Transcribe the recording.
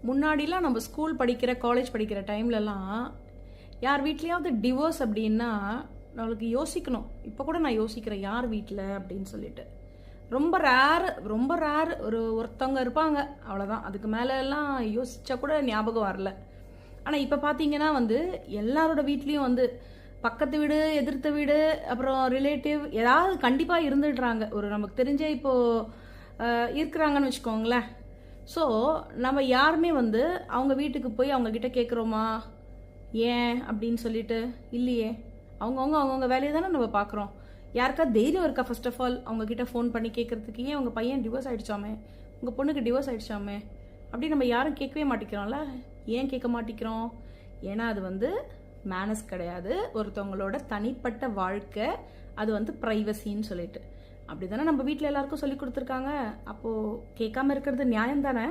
முன்னாடிலாம் நம்ம ஸ்கூல் படிக்கிற காலேஜ் படிக்கிற டைம்லலாம் யார் வீட்லேயாவது டிவோர்ஸ் அப்படின்னா நம்மளுக்கு யோசிக்கணும். இப்போ கூட நான் யோசிக்கிறேன் யார் வீட்டில் அப்படின்னு சொல்லிட்டு. ரொம்ப ரேர் ஒருத்தவங்க இருப்பாங்க, அவ்வளோதான். அதுக்கு மேலே எல்லாம் யோசிச்சா கூட ஞாபகம் வரல. ஆனால் இப்போ பார்த்தீங்கன்னா எல்லாரோட வீட்லேயும் பக்கத்து வீடு, எதிர்த்த வீடு, அப்புறம் ரிலேட்டிவ் ஏதாவது கண்டிப்பாக இருந்துடுறாங்க. நமக்கு தெரிஞ்ச இப்போது இருக்கிறாங்கன்னு வச்சுக்கோங்களேன். ஸோ நம்ம யாருமே அவங்க வீட்டுக்கு போய் அவங்கக்கிட்ட கேட்குறோமா ஏன் அப்படின்னு சொல்லிட்டு? இல்லையே. அவங்கவுங்க வேலையை தானே நம்ம பார்க்குறோம். யாருக்கா தைரியம் இருக்கா ஃபர்ஸ்ட் ஆஃப் ஆல் அவங்கக்கிட்ட ஃபோன் பண்ணி கேட்குறதுக்கு? ஏன் உங்கள் பையன் டிவோர்ஸ் ஆகிடுச்சாமே, உங்கள் பொண்ணுக்கு டிவோர்ஸ் ஆகிடுச்சாமே அப்படி நம்ம யாரும் கேட்கவே மாட்டேங்கிறோம்ல. ஏன் கேட்க மாட்டேங்கிறோம்? ஏன்னா அது மேனஸ் கிடையாது, ஒருத்தவங்களோட தனிப்பட்ட வாழ்க்கை, அது ப்ரைவசின்னு சொல்லிட்டு. அப்படி தானே நம்ம வீட்டில் எல்லாருக்கும் சொல்லி கொடுத்துருக்காங்க. அப்போது கேட்காம இருக்கிறது நியாயம் தானே?